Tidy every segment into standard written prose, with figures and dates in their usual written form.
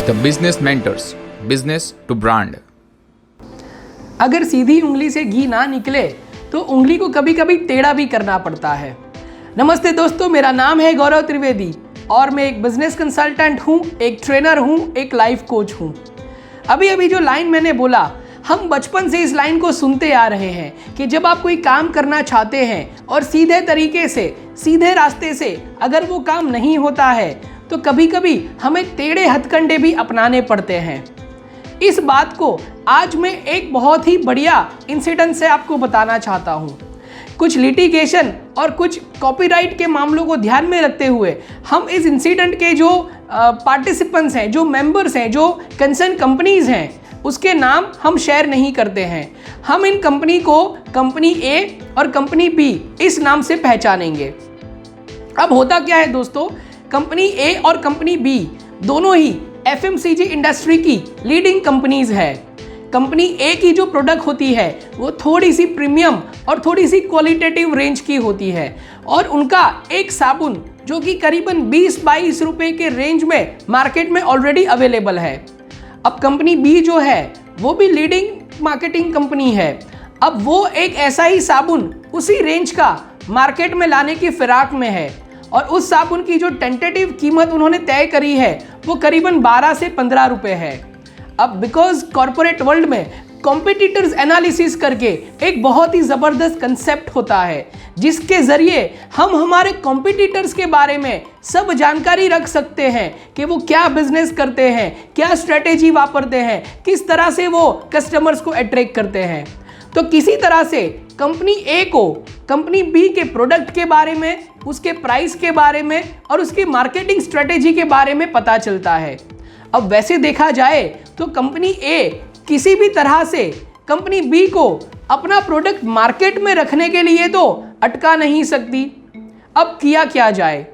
The Business Mentors, Business to Brand। अगर सीधी उंगली से घी ना निकले तो उंगली को कभी कभी टेढ़ा भी करना पड़ता है। नमस्ते दोस्तों, मेरा नाम है गौरव त्रिवेदी और मैं एक बिजनेस कंसल्टेंट हूँ, एक ट्रेनर हूँ, एक लाइफ कोच हूँ। अभी जो लाइन मैंने बोला, हम बचपन से इस लाइन को सुनते आ रहे हैं कि जब आप कोई काम करना चाहते हैं और सीधे तरीके से, सीधे रास्ते से अगर वो काम नहीं होता है तो कभी कभी हमें टेढ़े हथकंडे भी अपनाने पड़ते हैं। इस बात को आज मैं एक बहुत ही बढ़िया इंसिडेंट से आपको बताना चाहता हूँ। कुछ लिटिगेशन और कुछ कॉपीराइट के मामलों को ध्यान में रखते हुए हम इस इंसिडेंट के जो पार्टिसिपेंट्स हैं, जो मेंबर्स हैं, जो कंसर्न कंपनीज हैं, उसके नाम हम शेयर नहीं करते हैं। हम इन कंपनी को कंपनी ए और कंपनी बी इस नाम से पहचानेंगे। अब होता क्या है दोस्तों, कंपनी ए और कंपनी बी दोनों ही FMCG इंडस्ट्री की लीडिंग कंपनीज है। कंपनी ए की जो प्रोडक्ट होती है वो थोड़ी सी प्रीमियम और थोड़ी सी क्वालिटेटिव रेंज की होती है और उनका एक साबुन जो कि करीबन 20-22 रुपए के रेंज में मार्केट में ऑलरेडी अवेलेबल है। अब कंपनी बी जो है वो भी लीडिंग मार्केटिंग कंपनी है। अब वो एक ऐसा ही साबुन उसी रेंज का मार्केट में लाने की फिराक में है और उस साबुन की जो टेंटेटिव कीमत उन्होंने तय करी है वो करीबन 12 से 15 रुपए है। अब बिकॉज कॉर्पोरेट वर्ल्ड में कॉम्पिटिटर्स एनालिसिस करके एक बहुत ही ज़बरदस्त कंसेप्ट होता है जिसके ज़रिए हम हमारे कॉम्पिटिटर्स के बारे में सब जानकारी रख सकते हैं कि वो क्या बिजनेस करते हैं, क्या स्ट्रेटेजी वापरते हैं, किस तरह से वो कस्टमर्स को अट्रैक्ट करते हैं। तो किसी तरह से कंपनी ए को कंपनी बी के प्रोडक्ट के बारे में, उसके प्राइस के बारे में और उसकी मार्केटिंग स्ट्रेटेजी के बारे में पता चलता है। अब वैसे देखा जाए तो कंपनी ए किसी भी तरह से कंपनी बी को अपना प्रोडक्ट मार्केट में रखने के लिए तो अटका नहीं सकती। अब किया क्या जाए,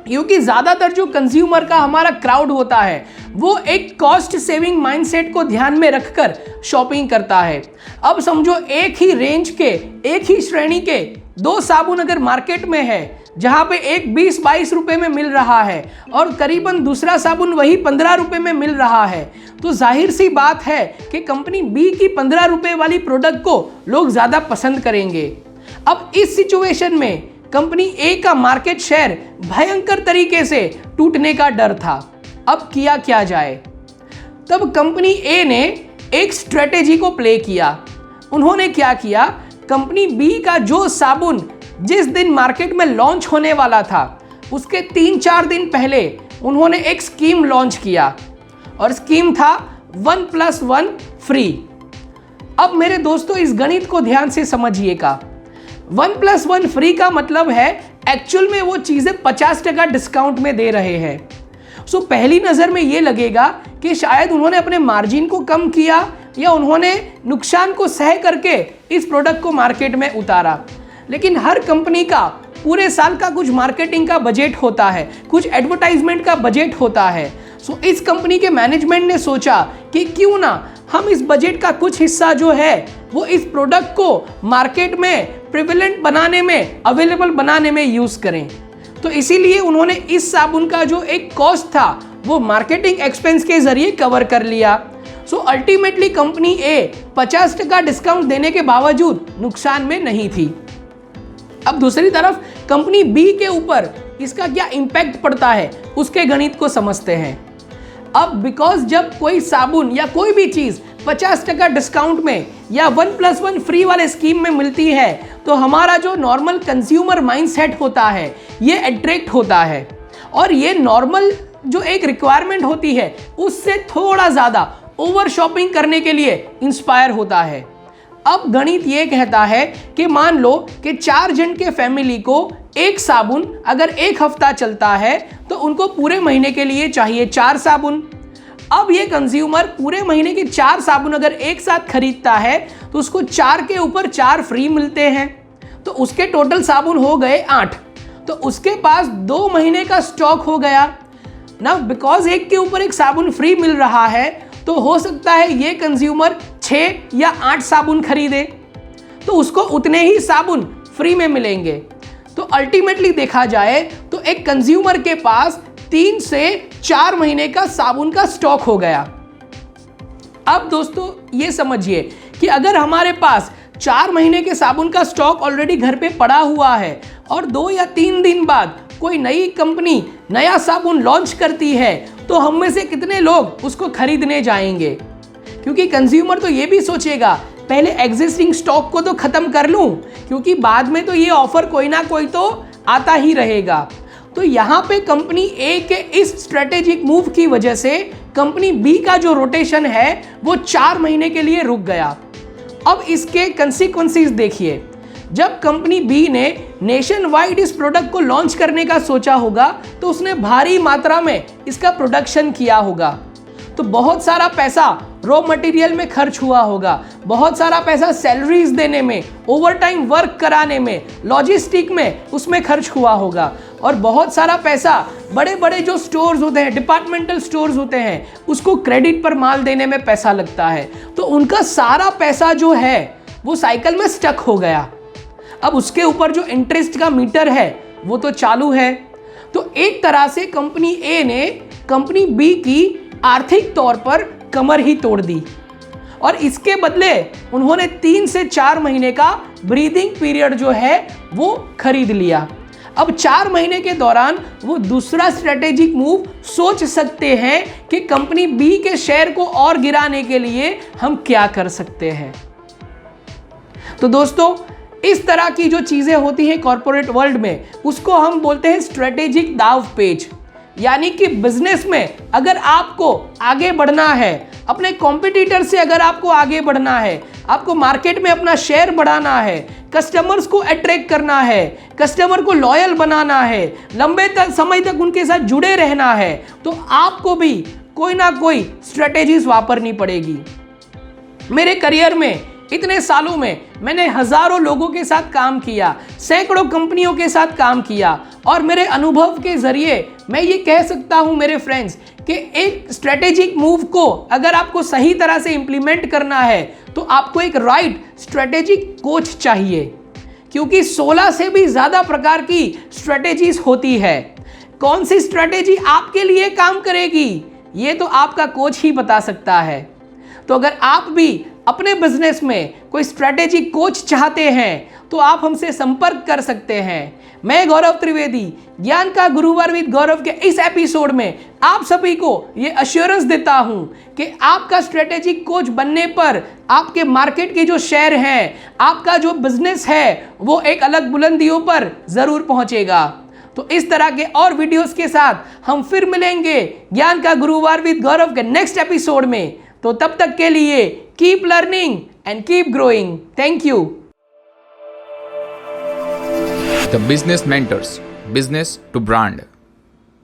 क्योंकि ज़्यादातर जो कंज्यूमर का हमारा क्राउड होता है वो एक कॉस्ट सेविंग माइंडसेट को ध्यान में रखकर शॉपिंग करता है। अब समझो एक ही रेंज के, एक ही श्रेणी के दो साबुन अगर मार्केट में है, जहाँ पे एक 20-22 रुपए में मिल रहा है और करीबन दूसरा साबुन वही 15 रुपए में मिल रहा है, तो जाहिर सी बात है कि कंपनी बी की 15 रुपए वाली प्रोडक्ट को लोग ज़्यादा पसंद करेंगे। अब इस सिचुएशन में कंपनी ए का मार्केट शेयर भयंकर तरीके से टूटने का डर था। अब किया क्या जाए, तब कंपनी ए ने एक स्ट्रेटेजी को प्ले किया। उन्होंने क्या किया, कंपनी बी का जो साबुन जिस दिन मार्केट में लॉन्च होने वाला था उसके 3-4 दिन पहले उन्होंने एक स्कीम लॉन्च किया और स्कीम था 1+1 फ्री। अब मेरे दोस्तों इस गणित को ध्यान से समझिएगा। 1+1 फ्री का मतलब है एक्चुअल में वो चीज़ें 50% डिस्काउंट में दे रहे हैं। सो पहली नज़र में ये लगेगा कि शायद उन्होंने अपने मार्जिन को कम किया या उन्होंने नुकसान को सह करके इस प्रोडक्ट को मार्केट में उतारा। लेकिन हर कंपनी का पूरे साल का कुछ मार्केटिंग का बजट होता है, कुछ एडवर्टाइजमेंट का बजट होता है। सो इस कंपनी के मैनेजमेंट ने सोचा कि क्यों ना हम इस बजट का कुछ हिस्सा जो है वो इस प्रोडक्ट को मार्केट में प्रिवेलेंट बनाने में, अवेलेबल बनाने में यूज़ करें। तो इसीलिए उन्होंने इस साबुन का जो एक कॉस्ट था वो मार्केटिंग एक्सपेंस के जरिए कवर कर लिया। सो अल्टीमेटली कंपनी ए 50% डिस्काउंट देने के बावजूद नुकसान में नहीं थी। अब दूसरी तरफ कंपनी बी के ऊपर इसका क्या इम्पैक्ट पड़ता है उसके गणित को समझते हैं। अब बिकॉज जब कोई साबुन या कोई भी चीज़ 50% डिस्काउंट में या 1+1 फ्री वाले स्कीम में मिलती है तो हमारा जो नॉर्मल कंज्यूमर माइंडसेट होता है ये अट्रैक्ट होता है और ये नॉर्मल जो एक रिक्वायरमेंट होती है उससे थोड़ा ज़्यादा ओवर शॉपिंग करने के लिए इंस्पायर होता है। अब गणित ये कहता है कि मान लो कि 4 जन के फैमिली को एक साबुन अगर एक हफ्ता चलता है तो उनको पूरे महीने के लिए चाहिए 4 साबुन। अब ये कंज्यूमर पूरे महीने के 4 साबुन अगर एक साथ खरीदता है तो उसको 4 के ऊपर 4 फ्री मिलते हैं, तो उसके टोटल साबुन हो गए 8। तो उसके पास 2 महीने का स्टॉक हो गया ना। बिकॉज एक के ऊपर एक साबुन फ्री मिल रहा है तो हो सकता है ये कंज्यूमर 6 या 8 साबुन खरीदे तो उसको उतने ही साबुन फ्री में मिलेंगे। तो अल्टीमेटली देखा जाए तो एक कंज्यूमर के पास 3 से 4 महीने का साबुन का स्टॉक हो गया। अब दोस्तों ये समझिए कि अगर हमारे पास 4 महीने के साबुन का स्टॉक ऑलरेडी घर पे पड़ा हुआ है और 2 या 3 दिन बाद कोई नई कंपनी नया साबुन लॉन्च करती है, तो हम में से कितने लोग उसको खरीदने जाएंगे? क्योंकि कंज्यूमर तो ये भी सोचेगा पहले एग्जिस्टिंग स्टॉक को तो खत्म कर लूं, क्योंकि बाद में तो ये ऑफर कोई ना कोई तो आता ही रहेगा। तो यहाँ पे कंपनी ए के इस स्ट्रेटेजिक मूव की वजह से कंपनी बी का जो रोटेशन है वो 4 महीने के लिए रुक गया। अब इसके कंसिक्वेंसेस देखिए। जब कंपनी बी ने नेशन वाइड इस प्रोडक्ट को लॉन्च करने का सोचा होगा तो उसने भारी मात्रा में इसका प्रोडक्शन किया होगा, तो बहुत सारा पैसा रॉ मटेरियल में खर्च हुआ होगा, बहुत सारा पैसा सैलरीज देने में, ओवरटाइम वर्क कराने में, लॉजिस्टिक में उसमें खर्च हुआ होगा, और बहुत सारा पैसा बड़े बड़े जो स्टोर्स होते हैं, डिपार्टमेंटल स्टोर्स होते हैं, उसको क्रेडिट पर माल देने में पैसा लगता है। तो उनका सारा पैसा जो है वो साइकिल में स्टक हो गया। अब उसके ऊपर जो इंटरेस्ट का मीटर है वो तो चालू है। तो एक तरह से कंपनी ए ने कंपनी बी की आर्थिक तौर पर कमर ही तोड़ दी, और इसके बदले उन्होंने 3 से 4 महीने का ब्रीदिंग पीरियड जो है वो खरीद लिया। अब 4 महीने के दौरान वो दूसरा स्ट्रेटेजिक मूव सोच सकते हैं कि कंपनी बी के शेयर को और गिराने के लिए हम क्या कर सकते हैं। तो दोस्तों इस तरह की जो चीजें होती हैं कॉर्पोरेट वर्ल्ड में, उसको हम बोलते हैं स्ट्रेटेजिक दाव पेच। यानी कि बिजनेस में अगर आपको आगे बढ़ना है, अपने कॉम्पिटिटर से अगर आपको आगे बढ़ना है, आपको मार्केट में अपना शेयर बढ़ाना है, कस्टमर्स को अट्रैक्ट करना है, कस्टमर को लॉयल बनाना है, लंबे समय तक उनके साथ जुड़े रहना है, तो आपको भी कोई ना कोई स्ट्रेटेजीज वापरनी पड़ेगी। मेरे करियर में इतने सालों में मैंने हजारों लोगों के साथ काम किया, सैकड़ों कंपनियों के साथ काम किया, और मेरे अनुभव के जरिए मैं ये कह सकता हूं मेरे फ्रेंड्स कि एक स्ट्रेटेजिक मूव को अगर आपको सही तरह से इंप्लीमेंट करना है तो आपको एक राइट स्ट्रेटेजिक कोच चाहिए, क्योंकि 16 से भी ज्यादा प्रकार की स्ट्रेटेजीज होती है। कौन सी स्ट्रेटेजी आपके लिए काम करेगी ये तो आपका कोच ही बता सकता है। तो अगर आप भी अपने बिजनेस में कोई स्ट्रेटेजिक कोच चाहते हैं तो आप हमसे संपर्क कर सकते हैं। मैं गौरव त्रिवेदी, ज्ञान का गुरुवार विद गौरव के इस एपिसोड में आप सभी को ये अश्योरेंस देता हूं कि आपका स्ट्रेटेजिक कोच बनने पर आपके मार्केट के जो शेयर हैं, आपका जो बिजनेस है, वो एक अलग बुलंदियों पर जरूर पहुंचेगा। तो इस तरह के और वीडियोस के साथ हम फिर मिलेंगे ज्ञान का गुरुवार विद गौरव के नेक्स्ट एपिसोड में। तो तब तक के लिए keep learning and keep growing. Thank you. The Business Mentors, Business to Brand.